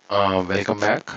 Welcome back.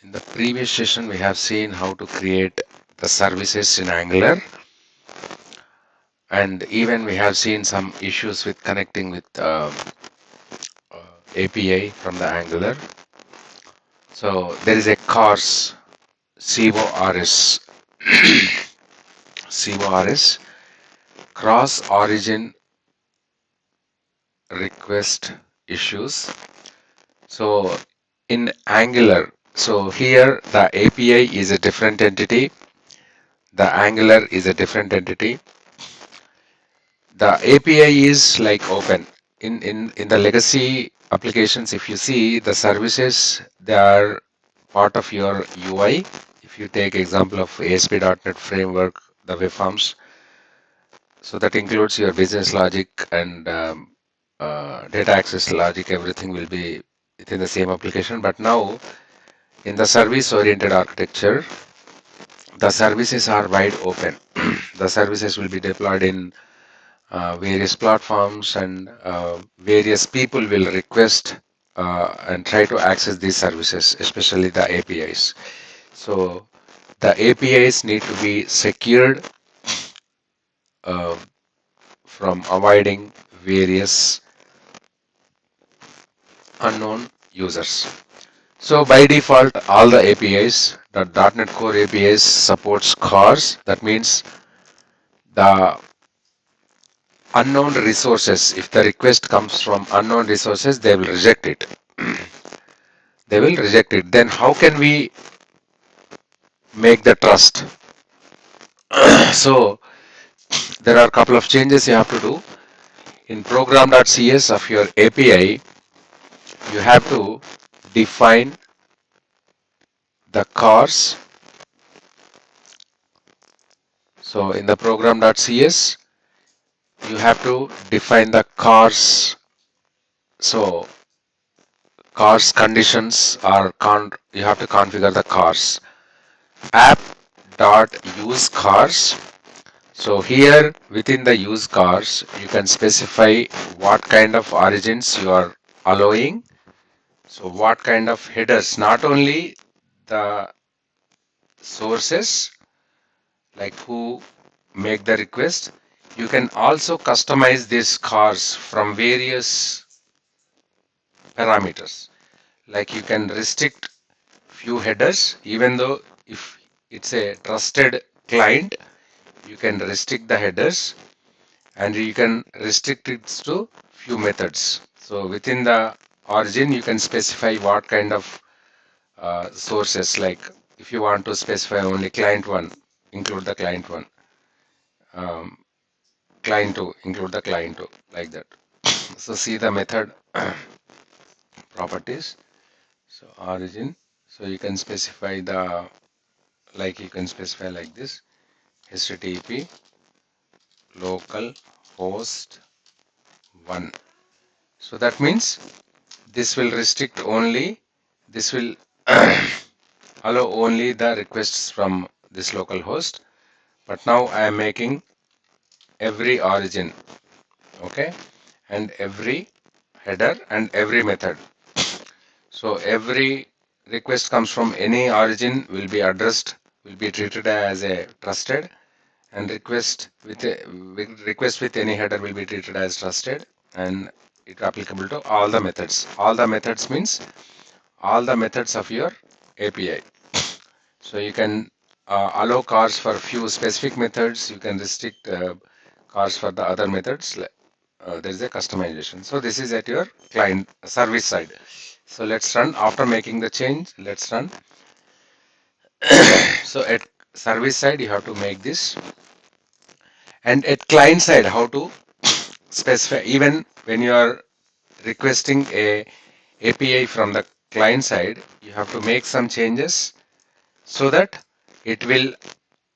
In the previous session, we have seen how to create the services in Angular, and even we have seen some issues with connecting with API from the Angular. So there is a CORS, CORS, CORS, cross origin request issues. So in Angular, so here the API is a different entity, the Angular is a different entity. The API is like open. In the legacy applications, if you see the services, they are part of your UI. If you take example of ASP.NET Framework, the web forms, so that includes your business logic and data access logic, everything will be within the same application. But now in the service oriented architecture, the services are wide open. The services will be deployed in various platforms, and various people will request and try to access these services, especially the APIs. So the APIs need to be secured uh, from avoiding various unknown users. So by default, all the APIs, the .NET Core APIs supports CORS. That means the unknown resources. If the request comes from unknown resources, they will reject it. They will reject it. Then how can we make the trust? So there are a couple of changes you have to do. In program.cs of your API, you have to define the CORS. So in the program.cs, you have to define the CORS. So CORS conditions are you have to configure the CORS. App.use CORS. So here within the use CORS, you can specify what kind of origins you are allowing. So what kind of headers, not only the sources, like who make the request, you can also customize this CORS from various parameters. Like you can restrict few headers, even though if it's a trusted client, you can restrict the headers, and you can restrict it to few methods. So within the origin, you can specify what kind of sources, like if you want to specify only client 1, include the client 1, um, client 2, include the client 2, like that. So see the method properties. So origin, so you can specify the, like you can specify like this, http local host 1. So that means this will restrict only, this will allow only the requests from this local host. But now I am making every origin, okay, and every header and every method. So every request comes from any origin will be addressed, will be treated as a trusted, and request with any header will be treated as trusted, and it applicable to all the methods. All the methods means all the methods of your API. So you can allow CORS for few specific methods. You can restrict CORS for the other methods. There is a customization. So this is at your client service side. So let's run. After making the change, let's run. So at service side, you have to make this, and at client side, how to specify. Even when you are requesting a API from the client side, you have to make some changes so that it will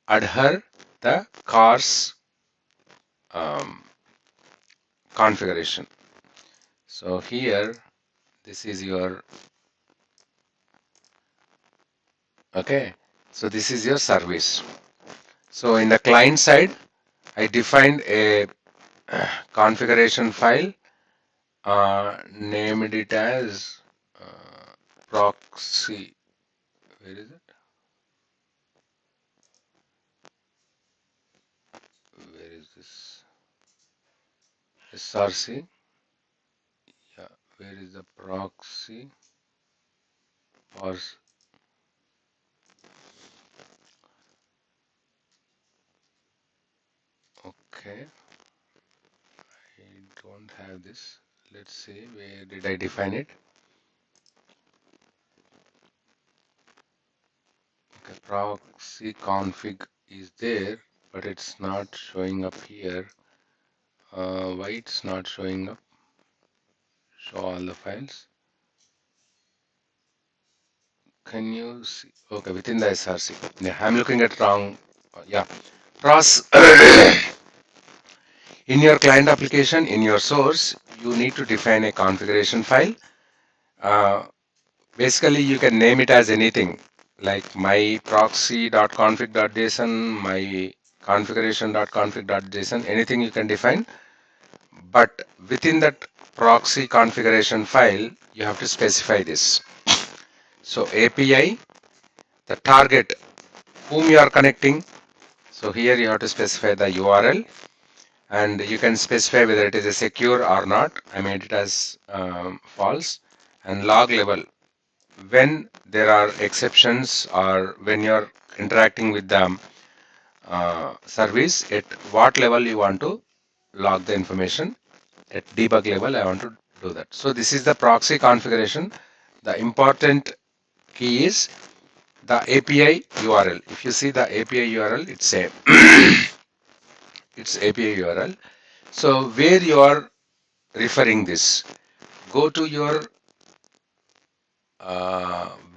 adhere the CORS configuration. So here, this is your, okay, so this is your service. So in the client side, I defined a configuration file, named it as proxy. Where is it? Where is this? SRC. Yeah. Where is the proxy? Or okay. I don't have this. Let's see. Where did I define it? Okay. Proxy config is there, but it's not showing up here. Why it's not showing up? Show all the files. Can you see? Okay, within the SRC. Yeah, I'm looking at wrong. Yeah, pros. In your client application, in your source, you need to define a configuration file. Uh, Basically, you can name it as anything, like my proxy.config.json, my configuration.config.json, anything you can define. But within that proxy configuration file, you have to specify this. So API, the target, whom you are connecting. So here you have to specify the URL, and you can specify whether it is a secure or not. I made it as false. And log level, when there are exceptions or when you're interacting with the service, at what level you want to log the information. At debug level, I want to do that. So this is the proxy configuration. The important key is the API URL. If you see the API URL, it's a it's API URL. So where you are referring this, go to your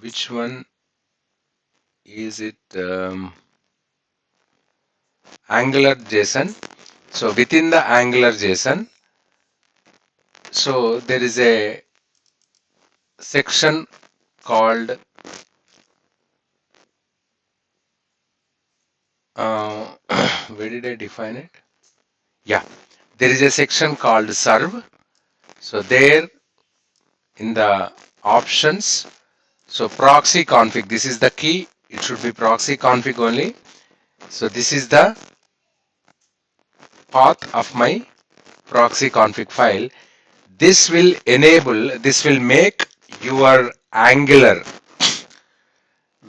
which one is it? Angular JSON. So within the Angular JSON, so there is a section called where did I define it? Yeah, there is a section called serve. So there in the options, so proxy config, this is the key. It should be proxy config only. So this is the path of my proxy config file. This will enable, this will make your Angular,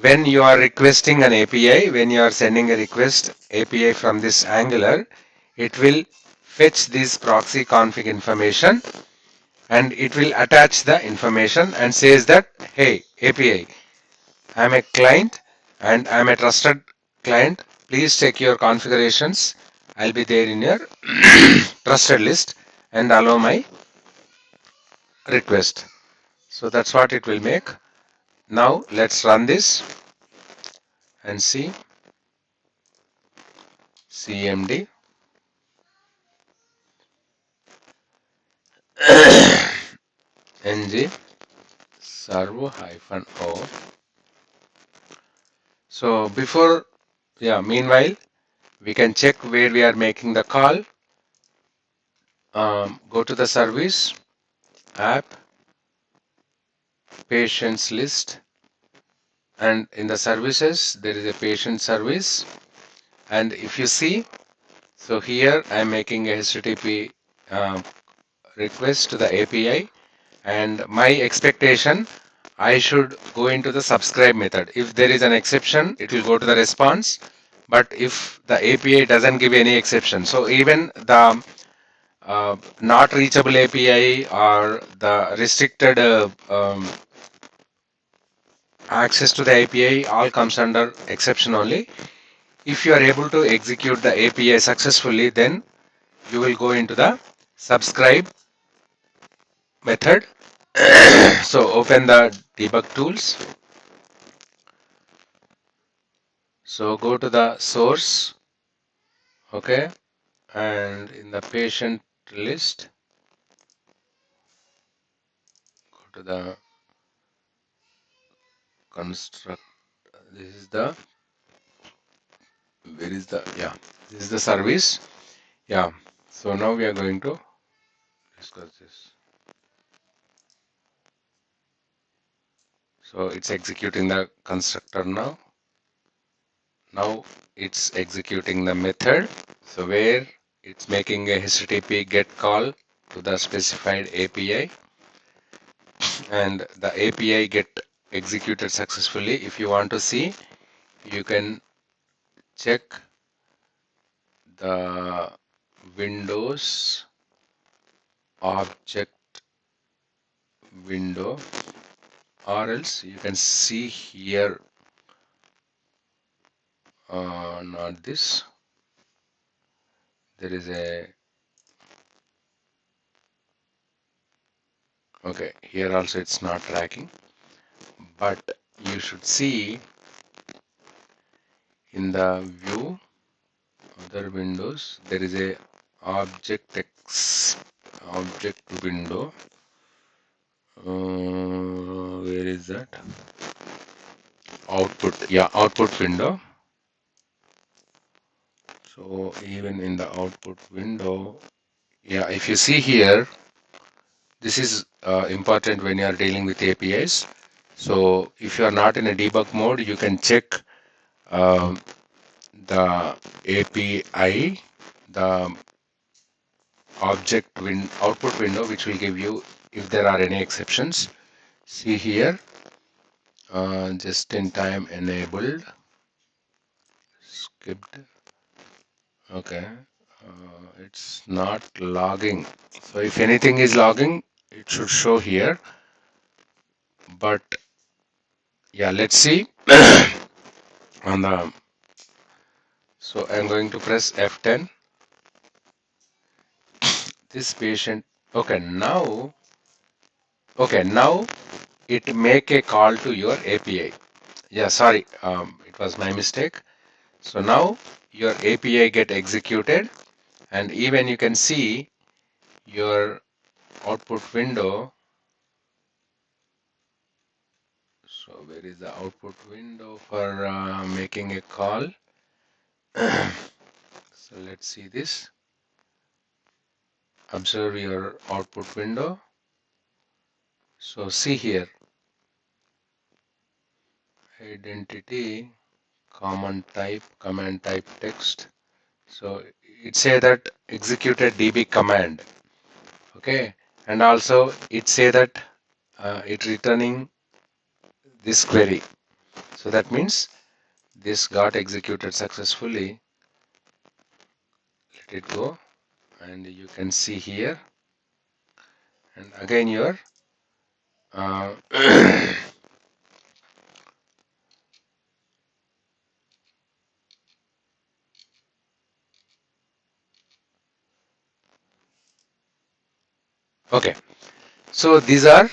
when you are requesting an API, when you are sending a request API from this Angular, it will fetch this proxy config information and it will attach the information and says that, hey, API, I'm a client and I'm a trusted client. Please check your configurations. I'll be there in your trusted list and allow my request. So that's what it will make. Now let's run this and see CMD ng servo-o. So before, yeah, meanwhile, we can check where we are making the call. Go to the service, app, patients list, and in the services, there is a patient service. And if you see, so here I'm making a HTTP request to the API, and my expectation, I should go into the subscribe method. If there is an exception, it will go to the response. But if the API doesn't give any exception, so even the not reachable API or the restricted access to the API all comes under exception only. If you are able to execute the API successfully, then you will go into the subscribe method. So open the debug tools. So go to the source, okay, and in the patient list, go to the construct. This is the, where is the, yeah, this is the service. Yeah, so now we are going to discuss this. So it's executing the constructor now. Now it's executing the method. So where it's making a HTTP GET call to the specified API, and the API get executed successfully. If you want to see, you can check the Windows object window, or else you can see here, not this, there is a, okay, here also it's not tracking, but you should see in the view other windows there is a object window. Where is that? Output, yeah, output window. So even in the output window, yeah, if you see here, this is important when you are dealing with APIs. So if you are not in a debug mode, you can check um, the API, the output window, which will give you if there are any exceptions. See here, just in time enabled, skipped. Okay, it's not logging. So if anything is logging, it should show here. But yeah, let's see on the. So I'm going to press F10. This patient. Okay, now it make a call to your API. Yeah, sorry, it was my mistake. So now your API get executed, and even you can see your output window. So where is the output window for making a call? So let's see this. Observe your output window. So see here, identity, common type, command type text. So it say that executed db command. Okay, and also it say that it returning this query. So that means this got executed successfully. Let it go, and you can see here, and again your uh, okay. So these are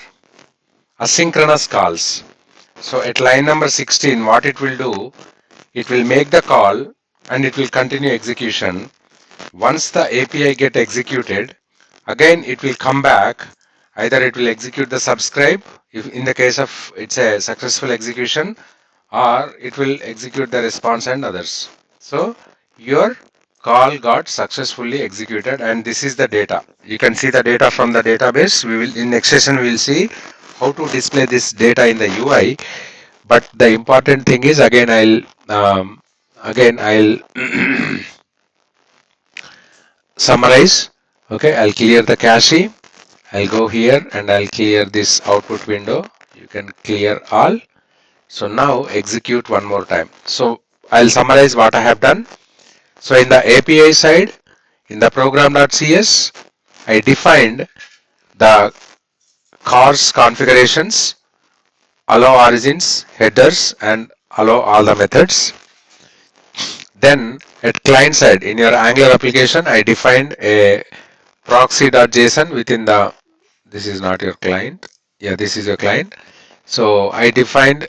asynchronous calls. So at line number 16, what it will do, it will make the call and it will continue execution. Once the API get executed, again it will come back. Either it will execute the subscribe, if in the case of it's a successful execution, or it will execute the response and others. So your call got successfully executed, and this is the data. You can see the data from the database. We will in next session we will see how to display this data in the UI. But the important thing is again I'll summarize. Okay, I'll clear the cache. I'll go here and I'll clear this output window. You can clear all. So now execute one more time. So I'll summarize what I have done. So in the API side, in the program.cs, I defined the CORS configurations, allow origins, headers, and allow all the methods. Then at client side, in your Angular application, I defined a proxy.json within the, this is not your client. Yeah, this is your client. So I defined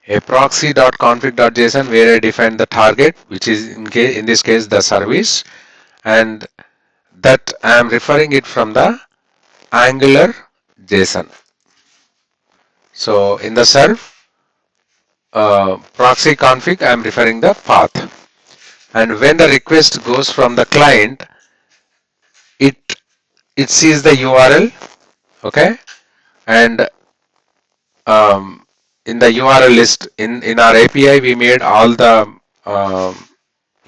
a proxy.config.json where I defined the target, which is in this case the service, and that I am referring it from the Angular JSON. So in the serve proxy config, I am referring the path. And when the request goes from the client, it it sees the URL, okay, and in the URL list in our API we made all the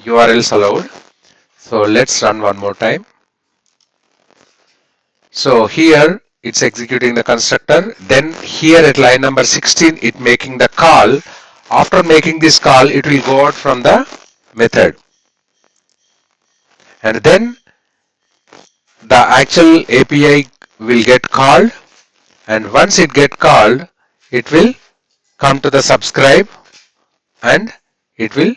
URLs allowed. So let's run one more time. So here it's executing the constructor, then here at line number 16 it making the call. After making this call it will go out from the method, and then the actual API will get called, and once it get called it will come to the subscribe and it will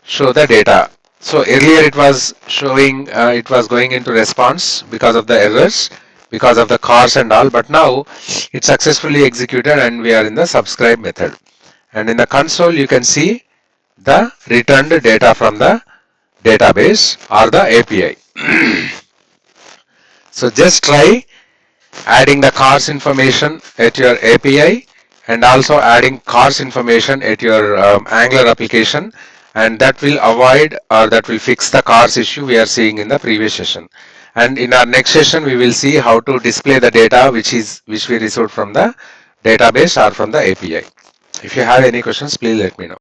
show the data. So earlier it was showing, it was going into response because of the errors, because of the CORS and all, but now it's successfully executed and we are in the subscribe method. And in the console you can see the returned data from the database or the API. So just try adding the CORS information at your API and also adding CORS information at your Angular application, and that will avoid or that will fix the CORS issue we are seeing in the previous session. And in our next session we will see how to display the data which we received from the database or from the API. If you have any questions, please let me know.